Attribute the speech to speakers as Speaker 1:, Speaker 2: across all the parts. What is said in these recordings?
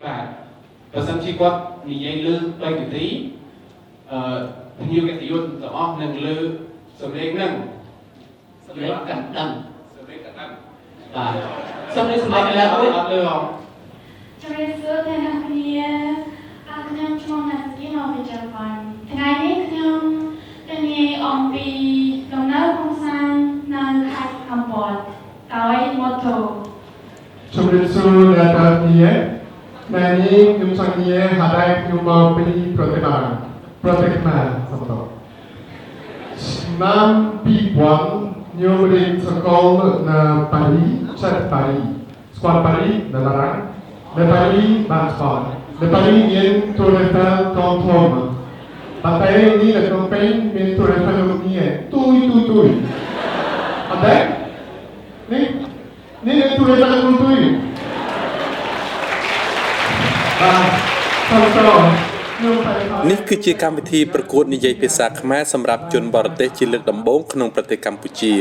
Speaker 1: បាទបើសិនជាគាត់និយាយលើ3នាទីភ្ញៀវកិត្តិយសទាំងអស់នឹងលើសម្លេងហ្នឹងសម្លេងកណ្ដឹងសម្លេងកណ្ដឹងបាទសម្លេងលើអត់លើអត់
Speaker 2: ជំរាបសួរទាំងអ្នកគ្នាខ្ញុំឈ្មោះណាស៊ីមកពីចាប៉ាន់ថ្ងៃនេះខ្ញុំទៅនិយាយអំពីដំណើរកម្សាន្តនៅខេត្តកំពតដោយម៉ូតូ
Speaker 3: ជំរាបសួរអ្នកទាំងគ្នាថ្ងៃនេះខ្ញុំចង់និយាយហាក់ដែរខ្ញុំមកពីប្រទេសខ្មែរសំដៅឆ្នាំ2000ខ្ញុំរៀនសាកលនៅប៉ារីសប៉ារីស្គាល់ប៉ារីនៅបារាំងនៅប៉ារីបានស្គាល់នៅប៉ារីមានទូរទស្សន៍កងធំប៉ុន្តែនេះនៅក្នុងពេញមានទូរទស្សន៍លោកនេះទុយអត់ទេនេះទូរទស្សន៍ទុយ
Speaker 4: នេះគឺជាកម្មវិធីប្រកួតនិយាយភាសាខ្មែរសម្រាប់ជនបរទេសជាលើកដំបូងក្នុងប្រទេសកម្ពុជា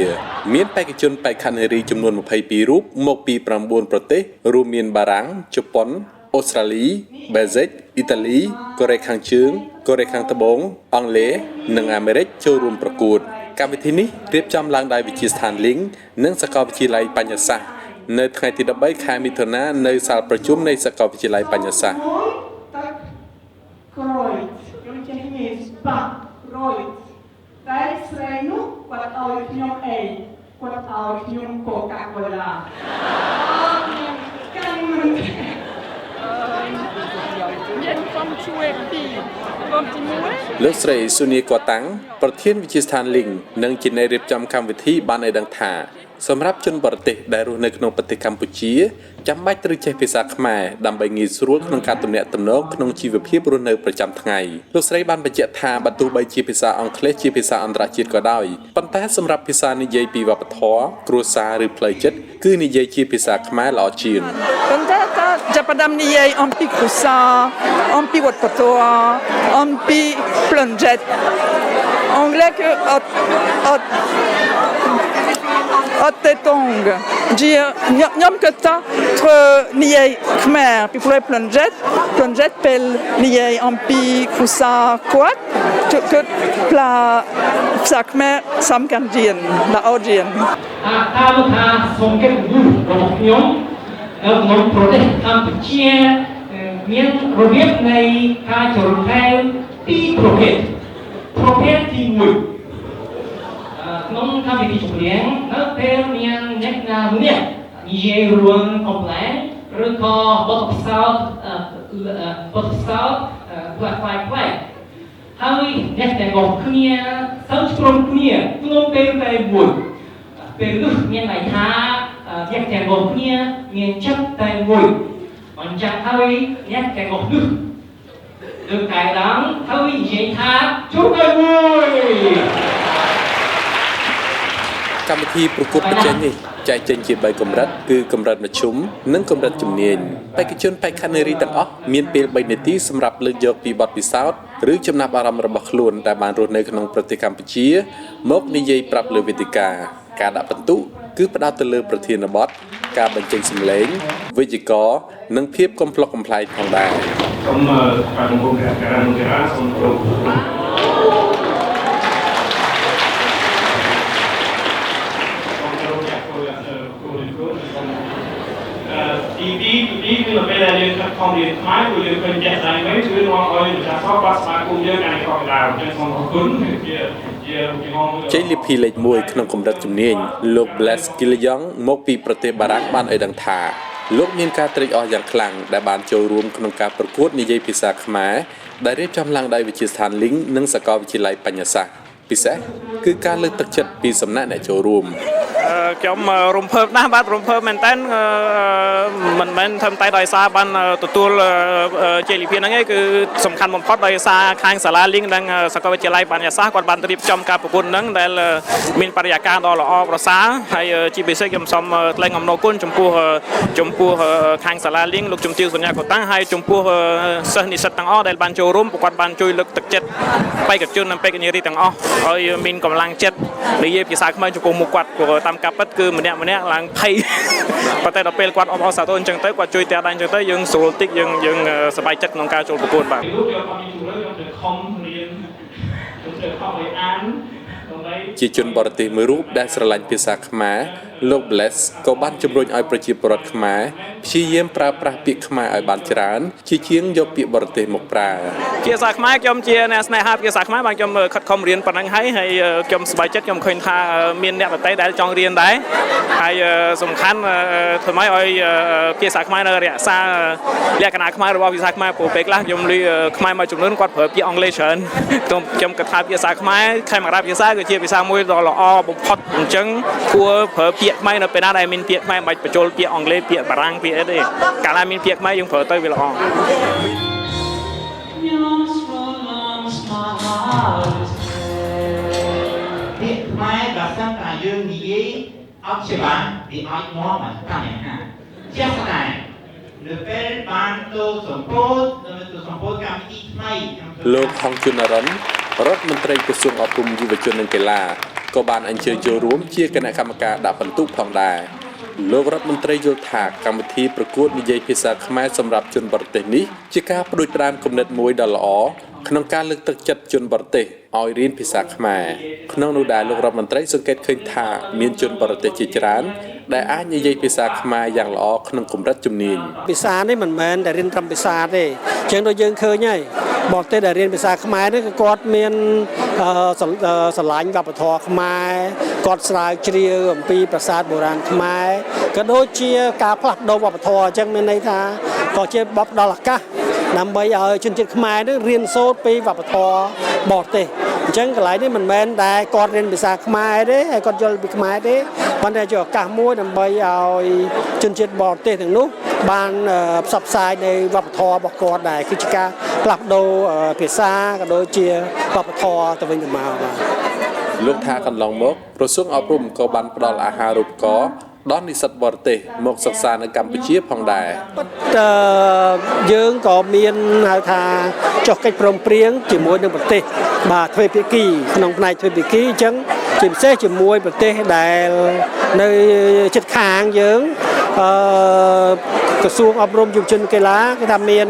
Speaker 4: មានបេក្ខជនបេក្ខនារីចំនួន22រូបមកពី9ប្រទេសរួមមានបារាំងជប៉ុនអូស្ត្រាលីបែលហ្សិកអ៊ីតាលីកូរ៉េខាងជើងកូរ៉េខាងត្បូងអង់គ្លេសនិងអាមេរិកចូលរួមប្រកួតកម្មវិធីនេះរៀបចំឡើងដោយវិទ្យាស្ថាន Link និងសាកលវិទ្យាល័យបញ្ញាសាស្ត្រនៅថ្ងៃទី13ខែមិថុនានៅសាលប្រជុំនៃសាកលវិទ្យាល័យបញ្ញាសាស្ត្រ
Speaker 5: ក្រោយខ្ញុំចេះនិយាយស្បាក់ក្រោយតែស្រីនោះគាត់ឲ្យខ្ញុំអីគាត់ឲ្យខ្ញុំកូកាកូឡាកាន់មិនមានសំជួយពីបងទី1
Speaker 4: លោកស្រីស៊ូនីកូតាំងប្រធានវិទ្យាស្ថាន Link និងជាអ្នករៀបចំកម្មវិធីបានឲ្យដឹងថាសម្រាប់ជនបរទេសដែលរស់នៅក្នុងប្រទេសកម្ពុជាចាំបាច់ត្រូវចេះភាសាខ្មែរដើម្បីងាយស្រួលក្នុងការទំនាក់ទំនងក្នុងជីវភាពរស់នៅប្រចាំថ្ងៃលោកស្រីបានបញ្ជាក់ថាបើទោះបីជាភាសាអង់គ្លេសជាភាសាអន្តរជាតិក៏ដោយប៉ុន្តែសម្រាប់ភាសានិយាយពីវប្បធម៌គ្រួសារឬផ្លូវចិត្តគឺនិយាយជាភាសាខ្មែរល្អជាង
Speaker 6: ប៉ុន្តែតើចាប់ផ្ដើមនិយាយអំពីគ្រួសារអំពីវប្បធម៌អំពីផ្លូវចិត្តអង់គ្លេសគឺអត់ទេតងជាខ្ញុំគិតថាធ្វើនិយាយខ្មែរពីផ្លូវផ្លូវចិត្តពេលនិយាយអំពីគ្រួសារគាត់គឺផ្លាភាសាខ្មែរសំខាន់ជាងល្អជាង
Speaker 7: តាមថាសូមគិតរបស់ខ្ញុំនៅក្នុងប្រទេសកម្ពុជាមានរបៀបនៃការជ្រើសរើសពីរប្រភេទទី1ក្នុងកម្មវិធីជំនាញនៅពេលមានអ្នកណាម្នាក់និយាយរឿងកំប្លែងឬក៏បទពិសោធន៍ផ្លែកហើយអ្នកទាំងអស់គ្នាសូវជ្រុំគ្នាក្នុងពេលតែមួយពេលនោះមានន័យថាអ្នកទាំងអស់គ្នាមានចិត្តតែមួយអញ្ចឹងហើយអ្នកទាំងអស់នោះលើកកាយឡើងហើយនិយាយថាជួបតែមួយ
Speaker 4: កម្មវិធីប្រកួតប្រជែងនេះចែកចេញជា3កម្រិតគឺកម្រិតមធ្យមនិងកម្រិតជំនាញបេក្ខជនបេក្ខនារីទាំងអស់មានពេល3នាទីសម្រាប់លើកយកពីបទពិសោធន៍ឬចំណាប់អារម្មណ៍របស់ខ្លួនដែលបានរស់នៅក្នុងប្រទេសកម្ពុជាមកនិយាយប្រាប់លើវេទិកាការដាក់ពិន្ទុគឺផ្ដោតទៅលើប្រធានបទការបញ្ចេញសំឡេងវេយ្យាករណ៍និងភាពកំប្លុកកំប្លែងផងដែរ
Speaker 3: សូមបានអង្គុយការសូមគោរព
Speaker 8: ទីគឺពេលដែលយើងខិតខំរៀនខ្មែរព្រោះយើងឃើញចាក់ដៃវិញគឺនាំឲ្យម្ចាស់សពបាត់ស្មារតីយើងកាន់តែខុសដែរអញ្ចឹងសូមអរគុណជា
Speaker 4: ជ័យលាភីលេខ1ក្នុងកម្រិតជំនាញលោក Blaise Gillion មកពីប្រទេសបារាំងបានឲ្យដឹងថាលោកមានការត្រេកអរយ៉ាងខ្លាំងដែលបានចូលរួមក្នុងការប្រកួតនិយាយភាសាខ្មែរដែលរៀបចំឡើងដោយវិទ្យាស្ថាន Link និងសាកលវិទ្យាល័យបញ្ញាសាស្ត្រពិសេសគឺការលើកទឹកចិត្តពីសំណាក់អ្នកចូលរួម
Speaker 9: ខ្ញុំរំភើបណាស់បាទរំភើបមែនតើមិនមែនធ្វើតែដោយសារបានទទួលជ័យលាភីហ្នឹងឯងគឺសំខាន់បំផុតដោយសារខាងសាលា Link និងសាកលវិទ្យាល័យបញ្ញាសាស្ត្រគាត់បានរៀបចំការប្រកួតហ្នឹងដែលមានបរិយាកាសដ៏ល្អប្រសើរហើយជាពិសេសខ្ញុំសូមថ្លែងអំណរគុណចំពោះខាងសាលា Link លោកជំទាវសញ្ញាកូតាំងហើយចំពោះសិស្សនិស្សិតទាំងអស់ដែលបានចូលរួមពួកគាត់បានជួយលើកទឹកចិត្តបេក្ខជននិងបេក្ខនារីទាំងអស់ ឲ្យមានកម្លាំងចិត្តនិយាយភាសាខ្មែរចំពោះមុខគាត់ព្រោះតាមការពិតគឺម្នាក់ឡើងភ័យប៉ុន្តែដល់ពេលគាត់អបអរសាទរអញ្ចឹងទៅគាត់ជួយតែដែរអញ្ចឹងទៅយើងស្រួលតិចយើងសប្បាយចិត្តក្នុងការចូលប្រកួតបាទ ជាជនបរទេសមួយរូបដែលស្រឡាញ់ភាសាខ្មែរលោក Bless ក៏បានជំរុញឲ្យប្រជាពលរដ្ឋខ្មែរព្យាយាមប្រើប្រាស់ពាក្យខ្មែរឲ្យបានច្រើនជាជាងយកពាក្យបរទេសមកប្រើភាសាខ្មែរខ្ញុំជាអ្នកស្នេហាភាសាខ្មែរបានខ្ញុំខិតខំរៀនប៉ុណ្ណឹងហើយខ្ញុំសប្បាយចិត្តខ្ញុំឃើញថាមានអ្នកដទៃដែលចង់រៀនដែរហើយសំខាន់ធ្វើម៉េចឲ្យភាសាខ្មែរនៅរក្សាលក្ខណៈខ្មែររបស់ភាសាខ្មែរព្រោះពេលខ្លះខ្ញុំឮខ្មែរមួយចំនួនគាត់ប្រើពាក្យអង់គ្លេសច្រើនខ្ញុំគិតថាភាសាខ្មែរខេមរៈភាសាគឺជាភាសាមួយដ៏ល្អបំផុតអញ្ចឹងគួរប្រើពាក្យខ្មែរនៅពេលណាដែលមានពាក្យខ្មែរមិនបាច់បញ្ចូលពាក្យអង់គ្លេសពាក្យបារាំងពាក្យអីទេកាលណាមានពាក្យខ្មែរយើងប្រើទៅវាល្អ
Speaker 10: ពាក្យខ្មែរបើសិនតែយើងនិយាយអត់ច្បាស់វាអាចនាំមកកាន់យ៉ាងណាជាក់ស្ដែងនៅពេលបានទៅសម្ពោធកម្មវិធីថ្មី
Speaker 4: លោកហងជុនរ៉ុនរដ្ឋមន្ត្រីក្រសួងអប់រំយុវជននិងកីឡាក៏បានអញ្ជើញចូលរួមជាគណៈកម្មការដាក់បន្ទុកផងដែរលោករដ្ឋមន្ត្រីយល់ថាកម្មវិធីប្រកួតនិយាយភាសាខ្មែរសម្រាប់ជនបរទេសនេះជាការផ្ដួចផ្ដើមគំនិតមួយដ៏ល្អក្នុងការលើកទឹកចិត្តជនបរទេសឲ្យរៀនភាសាខ្មែរក្នុងនោះដែរលោករដ្ឋមន្ត្រីសង្កេតឃើញថាមានជនបរទេសជាច្រើនដែលអាចនិយាយភាសាខ្មែរយ៉ាងល្អក្នុងកម្រិតជំនាញភាសានេះមិនមែនតែរៀនត្រឹមភាសាទេអញ្ចឹងដូចយើងឃើញហើយបរទេសដែលរៀនភាសាខ្មែរនេះគឺគាត់មានស្រឡាញ់វប្បធម៌ខ្មែរគាត់ស្រាវជ្រាវអំពីប្រាសាទបុរាណខ្មែរក៏ដូចជាការផ្លាស់ប្ដូរវប្បធម៌អញ្ចឹងមានន័យថាក៏ជាបបដល់ឱកាសដើម្បីឲ្យជនជាតិខ្មែរនេះរៀនសូត្រពីវប្បធម៌បរទេសអញ្ចឹងកន្លែងនេះមិនមែនតែគាត់រៀនភាសាខ្មែរទេហើយគាត់យល់ពីខ្មែរទេប៉ុន្តែជាឱកាសមួយដើម្បីឲ្យជនជាតិបរទេសទាំងនោះបានផ្សព្វផ្សាយនៅវប្បធម៌របស់គាត់ដែរគឺជាការផ្លាស់ប្ដូរភាសាក៏ដូចជាវប្បធម៌ទៅវិញទៅមកបាទលោកថាកន្លងមកក្រសួងអប់រំក៏បានផ្ដល់អាហារូបករណ៍ដល់និស្សិតបរទេសមកសិក្សានៅកម្ពុជាផងដែរយើងក៏មានហៅថាចុះកិច្ចព្រមព្រៀងជាមួយនឹងប្រទេសបាទទ្វេភាគីក្នុងផ្នែកទ្វេភាគីអញ្ចឹងជាពិសេសជាមួយប្រទេសដែលនៅជិតខាងយើងក្រសួងអប់រំយុវជនកីឡាគេថាមាន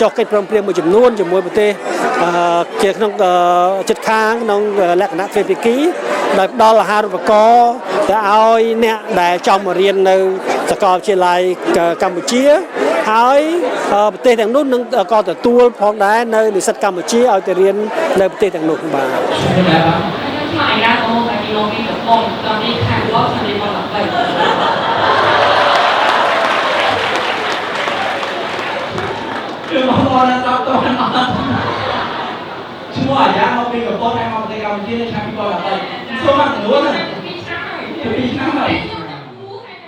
Speaker 4: ចុះកិច្ចព្រមព្រៀងមួយចំនួនជាមួយប្រទេសជាក្នុងជិតខាងក្នុងលក្ខណៈទ្វេភាគីដោយផ្ដល់អាហារូបករណ៍ទៅឲ្យអ្នកដែលចង់មករៀននៅសាកលវិទ្យាល័យកម្ពុជាហើយប្រទេសទាំងនោះនឹងក៏ទទួលផងដែរនៅនិស្សិតកម្ពុជាឲ្យទៅរៀននៅប្រទេសទាំងនោះបាទ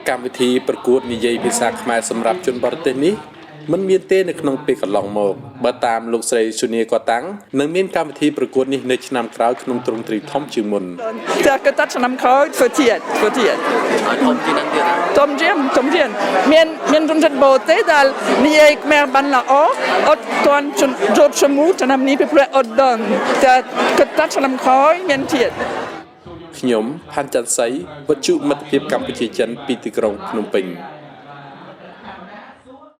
Speaker 4: កម្មវិធីប្រកួតនិយាយភាសាខ្មែរសម្រាប់ជនបរទេសនេះមិនមានទេនៅក្នុងពេលកន្លងមកបើតាមលោកស្រីស៊ូនីកតាំងនឹងមានកម្មវិធីប្រកួតនេះនៅឆ្នាំក្រោយក្នុងទ្រង់ទ្រីធំជាងមុនចាកតាឆ្នាំក្រោយធ្វើទៀតធំជាងនឹងទៀតធំជាងមានជនជាតិបរទេសដែលនិយាយខ្មែរបានល្អអត់ទាន់ជប់ឈ្មោះឆ្នាំនេះពីអត់ដឹងតែកតាឆ្នាំក្រោយមានទៀតខ្ញុំផាន់ច័ន្ទសីវត្ថុមិត្តភាពកម្ពុជាចិនពីទីក្រុងភ្នំពេញ